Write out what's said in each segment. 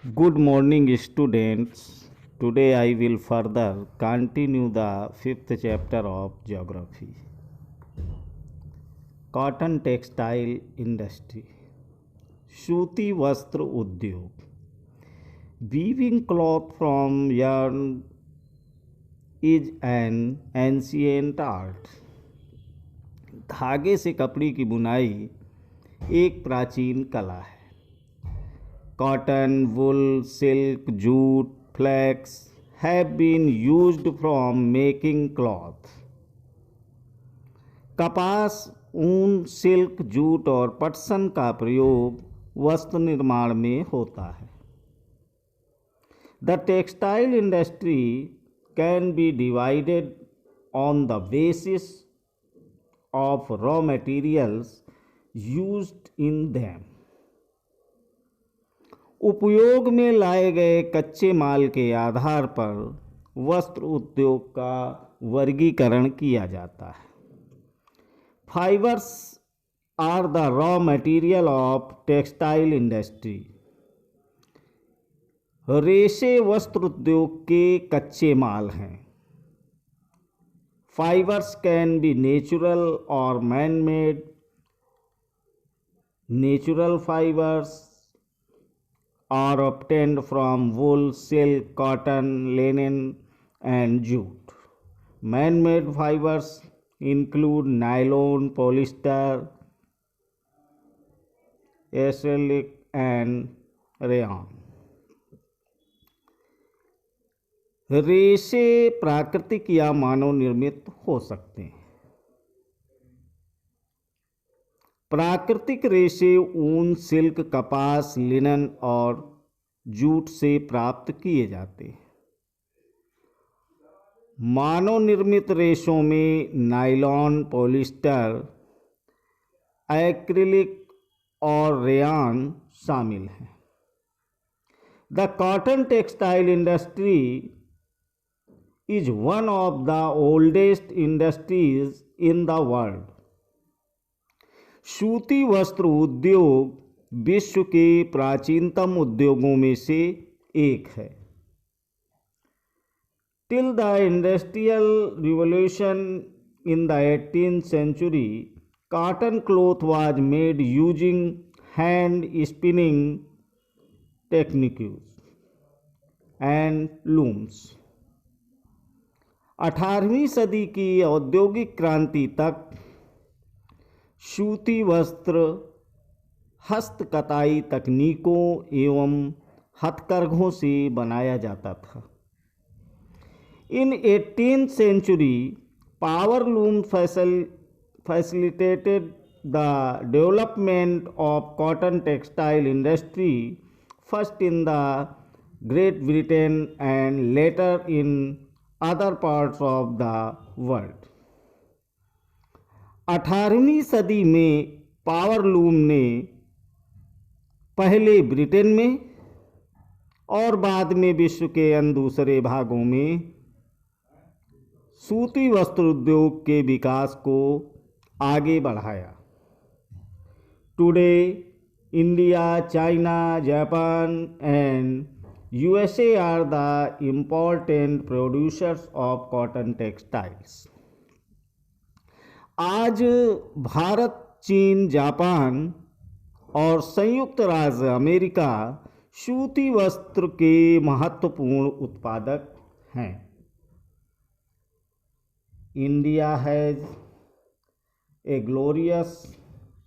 Good morning, students. Today I will further continue the fifth chapter of geography. Cotton textile industry. सूती वस्त्र उद्योग. Weaving cloth from yarn is an ancient art. धागे से कपड़े की बुनाई एक प्राचीन कला है. Cotton, wool, silk, jute, flax have been used from making cloth. कपास, ऊन, सिल्क, जूट और पटसन का प्रयोग वस्त्र निर्माण में होता है. The textile industry can be divided on the basis of raw materials used in them. उपयोग में लाए गए कच्चे माल के आधार पर वस्त्र उद्योग का वर्गीकरण किया जाता है. Fibres are the raw material of textile industry. रेशे वस्त्र उद्योग के कच्चे माल हैं. Fibres can be natural or man made. Natural fibres are obtained from wool, silk, cotton, linen, and jute. Man-made fibers include nylon, polyester, acrylic, and rayon. रेशे प्राकृतिक या मानव निर्मित हो सकते हैं. प्राकृतिक रेशे ऊन, सिल्क, कपास, लिनन और जूट से प्राप्त किए जाते हैं. मानव निर्मित रेशों में नायलॉन, पॉलिस्टर, एक्रिलिक और रेयॉन शामिल हैं. The cotton textile industry is one of the oldest industries in the world. सूती वस्त्र उद्योग विश्व के प्राचीनतम उद्योगों में से एक है. Till the industrial revolution in the 18th century, cotton cloth was made using hand spinning techniques and looms. 18वीं सदी की औद्योगिक क्रांति तक सूती वस्त्र हस्तकताई तकनीकों एवं हथकरघों से बनाया जाता था. इन 18th century, power loom facilitated the development of cotton textile industry, first in the Great Britain and later in other parts of the world. 18वीं सदी में पावर लूम ने पहले ब्रिटेन में और बाद में विश्व के अन्य दूसरे भागों में सूती वस्त्र उद्योग के विकास को आगे बढ़ाया. Today India, China, Japan and USA are the important producers of cotton textiles. आज भारत, चीन, जापान और संयुक्त राज्य अमेरिका सूती वस्त्र के महत्वपूर्ण उत्पादक हैं. India has a glorious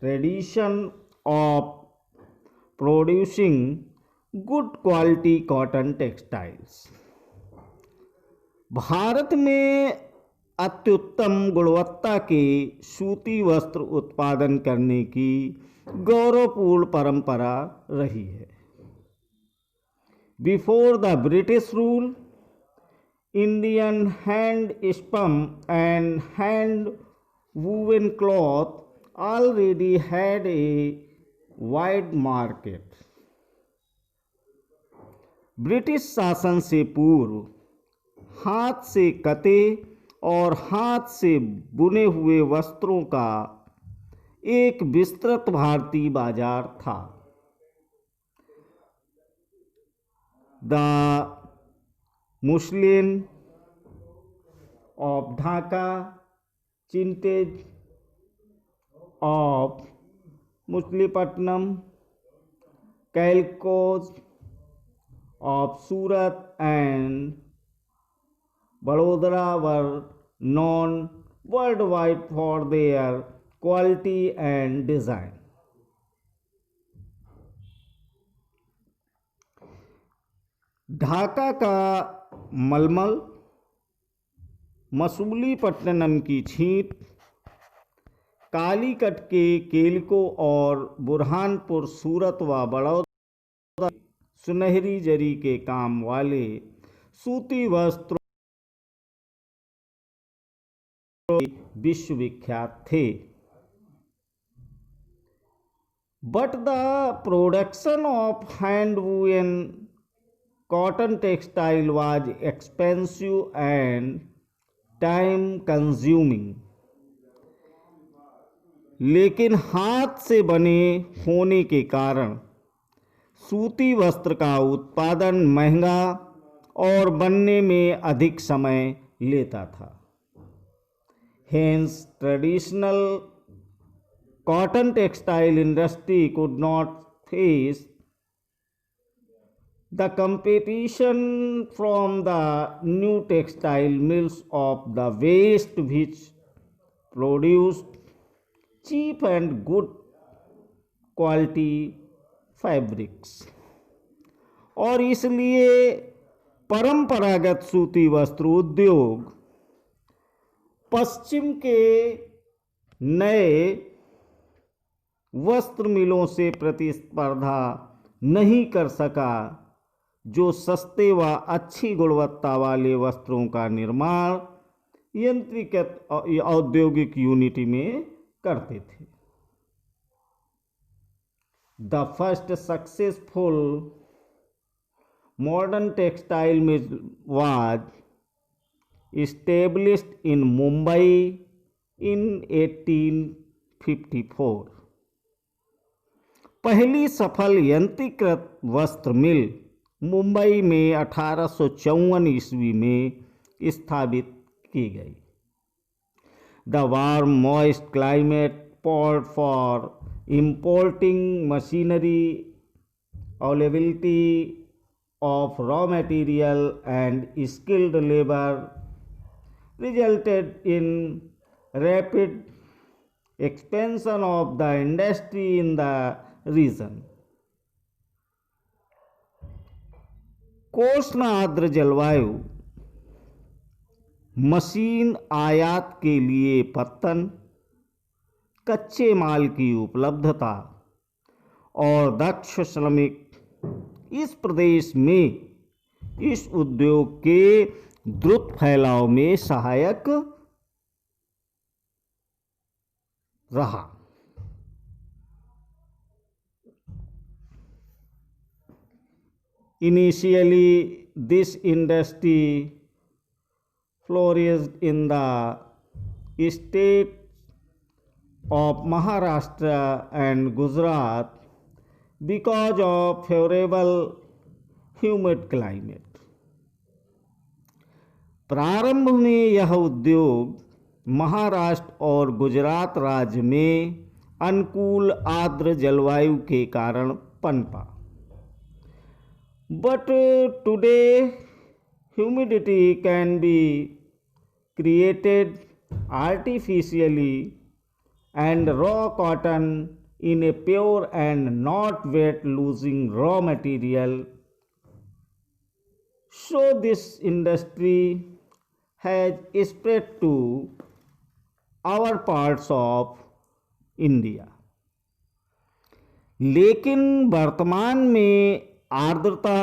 tradition of producing good quality cotton textiles. Bharat में अत्युत्तम गुणवत्ता के सूती वस्त्र उत्पादन करने की गौरवपूर्ण परंपरा रही है. Before the British rule, Indian hand spun and hand woven cloth already had a wide market. British शासन से पूर्व हाथ से कते और हाथ से बुने हुए वस्त्रों का एक विस्तृत भारतीय बाजार था. The muslin of Dhaka, Chintage of Machilipatnam, Calicoes of Surat and Vadodara were known worldwide for their quality and design. Dhaka का मलमल, मसूलीपट्टनम की छींट, कालीकट के केलको और बुरहानपुर सूरत व बड़ौदा सुनहरी जरी के काम वाले सूती वस्त्रों विश्वविख्यात थे। But the production of hand woven cotton textile was expensive and time consuming. लेकिन हाथ से बने होने के कारण सूती वस्त्र का उत्पादन महंगा और बनने में अधिक समय लेता था। Hence, traditional cotton textile industry could not face the competition from the new textile mills of the West, which produced cheap and good quality fabrics. और इसलिए परंपरागत सूती वस्त्र उद्योग पश्चिम के नए वस्त्र मिलों से प्रतिस्पर्धा नहीं कर सका, जो सस्ते व अच्छी गुणवत्ता वाले वस्त्रों का निर्माण यंत्रीकृत औद्योगिक यूनिट में करते थे। The first successful modern textile mill was established in Mumbai in 1854. पहली सफल यंत्रीकृत वस्त्र मिल मुंबई में 1854 ईस्वी में स्थापित की गई। The warm moist climate called for importing machinery, availability of raw material and skilled labor resulted in rapid expansion of the industry in the region. कोष्ण आर्द्र जलवायु, मशीन आयात के लिए पत्तन, कच्चे माल की उपलब्धता और दक्ष श्रमिक इस प्रदेश में इस उद्योग के द्रुत फैलाव में सहायक रहा। Initially, this industry flourished in the state of Maharashtra and Gujarat because of favorable humid climate. प्रारंभ में यह उद्योग महाराष्ट्र और गुजरात राज्य में अनुकूल आर्द्र जलवायु के कारण पनपा। But today humidity can be created artificially and raw cotton in a pure and not wet losing raw material. So this industry has spread to our parts of India. लेकिन वर्तमान में आर्द्रता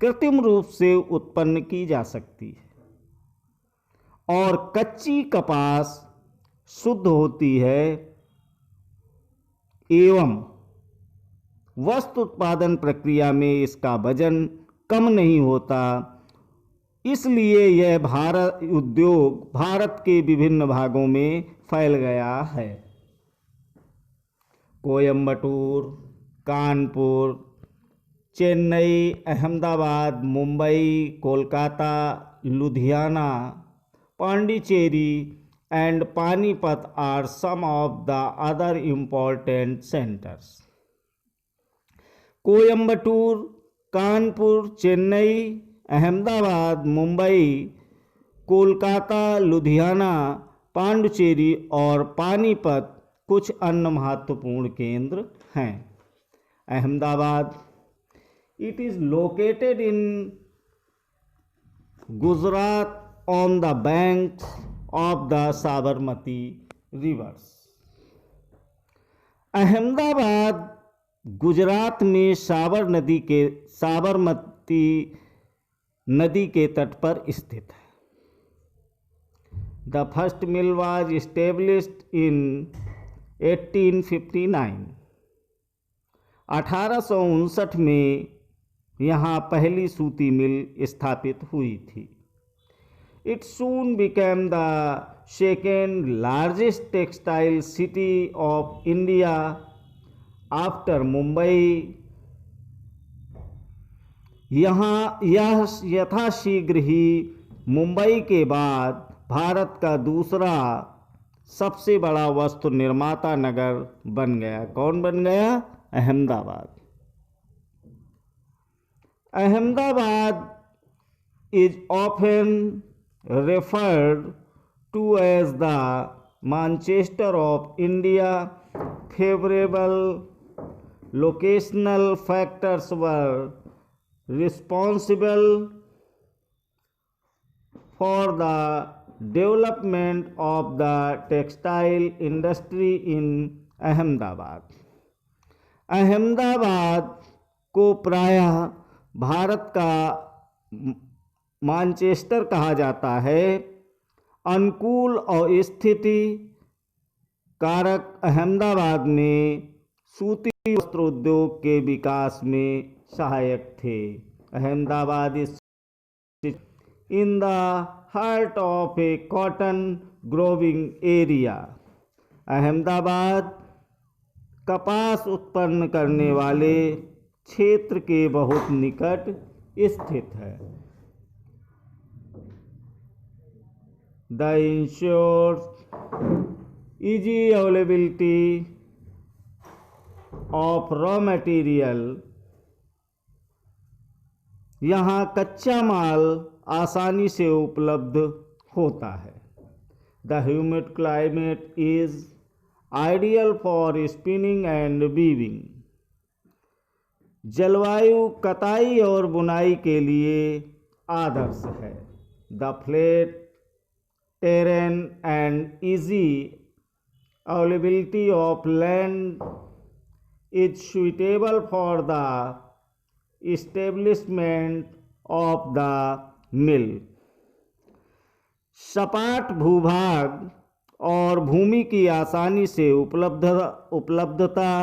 कृत्रिम रूप से उत्पन्न की जा सकती है और कच्ची कपास शुद्ध होती है एवं वस्त्र उत्पादन प्रक्रिया में इसका वजन कम नहीं होता। इसलिए यह उद्योग भारत के विभिन्न भागों में फैल गया है। Coimbatore, Kanpur, Chennai, Ahmedabad, Mumbai, Kolkata, Ludhiana, Pondicherry and Panipat are some of the other important centers. Coimbatore, Kanpur, Chennai, Ahmedabad, Mumbai, Kolkata, Ludhiana, Pondicherry और पानीपत कुछ अन्य महत्वपूर्ण केंद्र हैं। Ahmedabad, it is located in Gujarat on the banks of the Sabarmati rivers. Ahmedabad Gujarat में साबरमती नदी के तट पर स्थित है। The first mill was established in 1859। 1859 में यहाँ पहली सूती मिल स्थापित हुई थी। It soon became the second largest textile city of India after Mumbai. यहाँ यह यथाशीघ्र ही मुंबई के बाद भारत का दूसरा सबसे बड़ा वस्त्र निर्माता नगर बन गया। कौन बन गया? Ahmedabad. Ahmedabad is often referred to as the Manchester of India. Favorable locational factors were responsible for the development of the textile industry in Ahmedabad. Ahmedabad को प्रायः भारत का मानचेस्टर कहा जाता है। अनुकूल और स्थिति कारक अहमदाबाद में सूती वस्त्र उद्योग के विकास में सहायक थे। Ahmedabad in the heart of A cotton growing area. Ahmedabad कपास उत्पन्न करने वाले क्षेत्र के बहुत निकट स्थित है। The ensures easy availability of raw material. यहाँ कच्चा माल आसानी से उपलब्ध होता है। The humid climate is ideal for spinning and weaving. जलवायु कताई और बुनाई के लिए आदर्श है। The flat terrain and easy availability of land is suitable for the establishment of the mill. सपाट भूभाग और भूमि की आसानी से उपलब्धता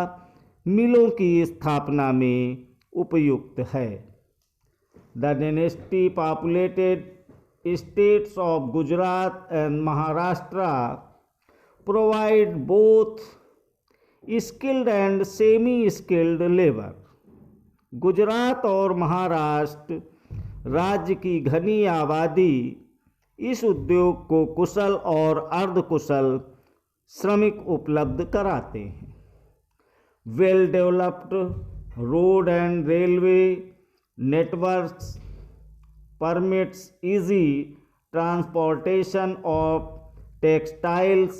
मिलों की स्थापना में उपयुक्त है। The densely populated states of Gujarat and Maharashtra provide both skilled and semi-skilled labor. Gujarat और महाराष्ट्र राज्य की घनी आबादी इस उद्योग को कुशल और अर्धकुशल श्रमिक उपलब्ध कराते हैं। Well developed road and railway networks permits easy transportation of textiles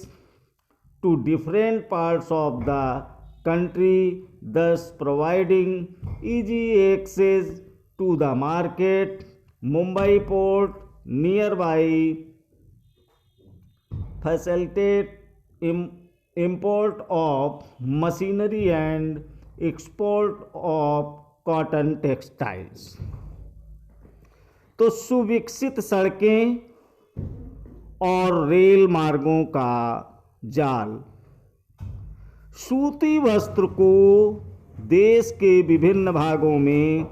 to different parts of the country, thus providing easy access to the market. Mumbai port nearby facilitate import of machinery and export of cotton textiles. तो सुविकसित सड़कें और rail मार्गों का जाल सूती वस्त्र को देश के विभिन्न भागों में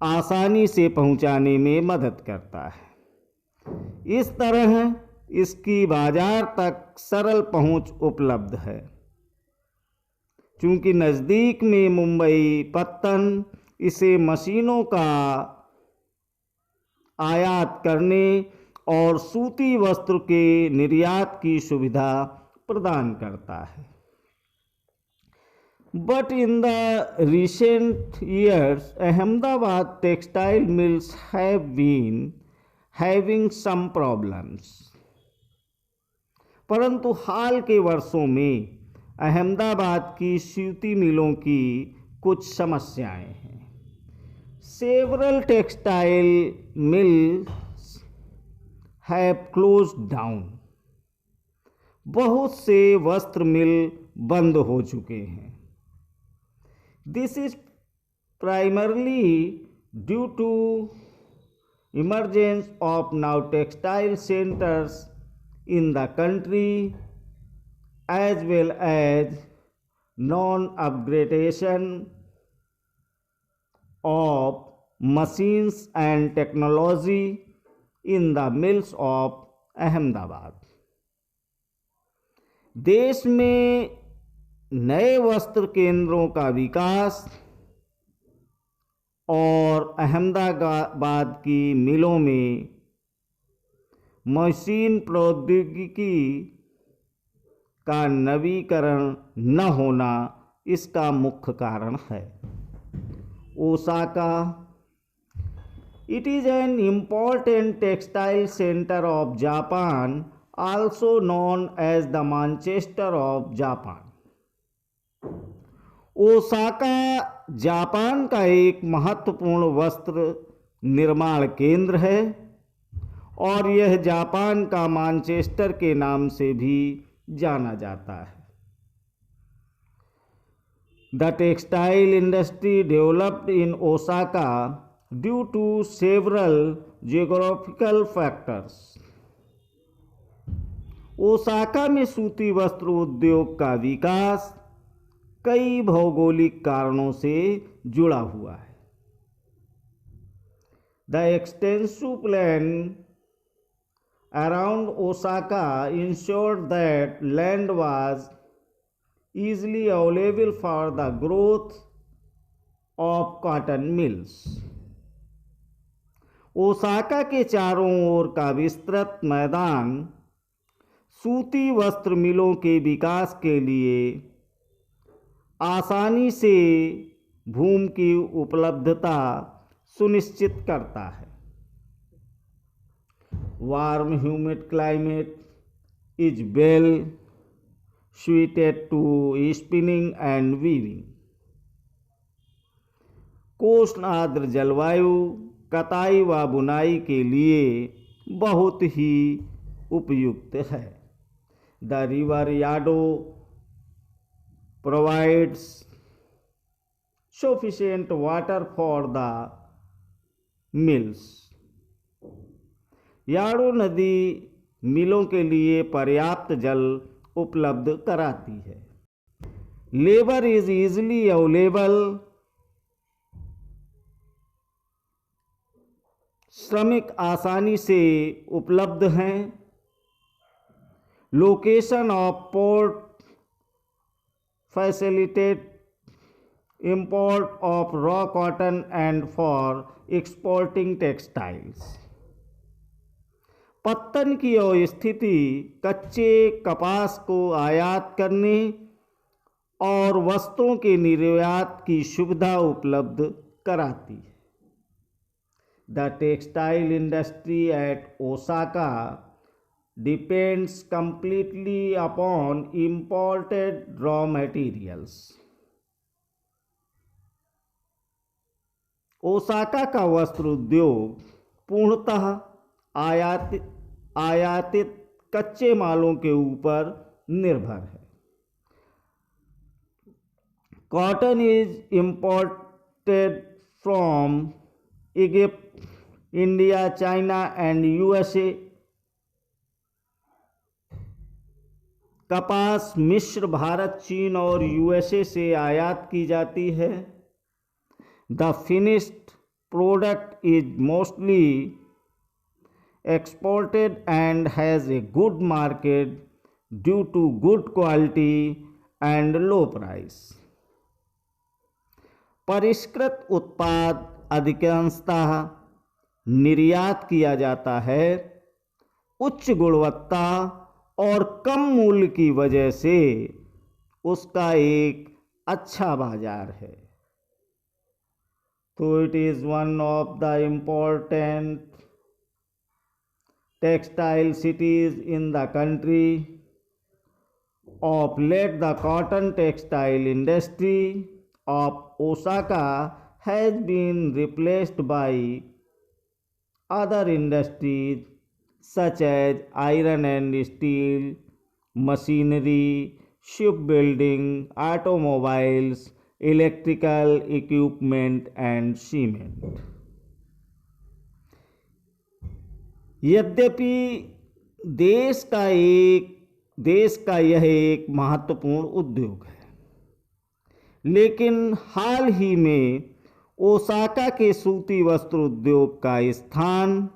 आसानी से पहुंचाने में मदद करता है। इस तरह इसकी बाजार तक सरल पहुंच उपलब्ध है। चूंकि नज़दीक में मुंबई, पत्तन, इसे मशीनों का आयात करने और सूती वस्त्र के निर्यात की सुविधा प्रदान करता है। But in the recent years, Ahmedabad textile mills have been having some problems. परंतु हाल के वर्षों में अहमदाबाद की सूती मिलों की कुछ समस्याएं हैं। Several textile mills have closed down. बहुत से वस्त्र मिल बंद हो चुके हैं। This is primarily due to emergence of now textile centers in the country as well as non-upgradation of machines and technology in the mills of Ahmedabad. देश में नए वस्त्र केंद्रों का विकास और अहमदाबाद की मिलों में मशीन प्रौद्योगिकी का नवीकरण न होना इसका मुख्य कारण है। Osaka, it is an important textile center of Japan, also known as the Manchester of Japan. Osaka Japan का एक महत्वपूर्ण वस्त्र निर्माण केंद्र है और यह जापान का मानचेस्टर के नाम से भी जाना जाता है। The textile industry developed in Osaka due to several geographical factors. Osaka में सूती वस्त्र उद्योग का विकास कई भौगोलिक कारणों से जुड़ा हुआ है। The extensive plan around Osaka ensured that land was easily available for the growth of cotton mills. Osaka के चारों ओर का विस्तृत मैदान सूती वस्त्र मिलों के विकास के लिए आसानी से भूमि की उपलब्धता सुनिश्चित करता है। Warm humid climate is well suited to spinning and weaving. कोष्ण आर्द्र जलवायु कताई व बुनाई के लिए बहुत ही उपयुक्त है। The river Yado provides sufficient water for the mills. याडो नदी मिलों के लिए पर्याप्त जल उपलब्ध कराती है। Labour is easily available. श्रमिक आसानी से उपलब्ध हैं। Location of port facilitate import of raw cotton and for exporting textiles. पत्तन की स्थिति कच्चे कपास को आयात करने और वस्तुओं के निर्यात की सुविधा उपलब्ध कराती है। The textile industry at Osaka depends completely upon imported raw materials. Osaka का वस्त्र उद्योग पूर्णतः आयातित कच्चे मालों के ऊपर निर्भर है। Cotton is imported from Egypt, India, China and USA. कपास मिस्र, भारत, चीन और यूएसए से आयात की जाती है। The finished product is mostly exported and has a good market due to good quality and low price. परिष्कृत उत्पाद अधिकांशतः निर्यात किया जाता है। उच्च गुणवत्ता और कम मूल्य की वजह से उसका एक अच्छा बाजार है। तो it is one of the important textile cities in the country. Of late, the cotton textile industry of Osaka has been replaced by other industries such as iron and steel, machinery, shipbuilding, automobiles, electrical equipment and cement. यद्यपि देश का यह एक महत्वपूर्ण उद्योग है, लेकिन हाल ही में ओसाका के सूती वस्त्र उद्योग का स्थान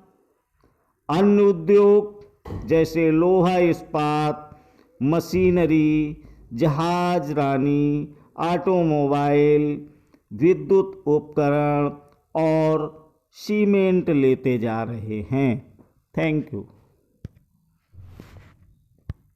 अन्य उद्योग जैसे लोहा इस्पात, मशीनरी, जहाज रानी, ऑटोमोबाइल, विद्युत उपकरण और सीमेंट लेते जा रहे हैं। Thank you.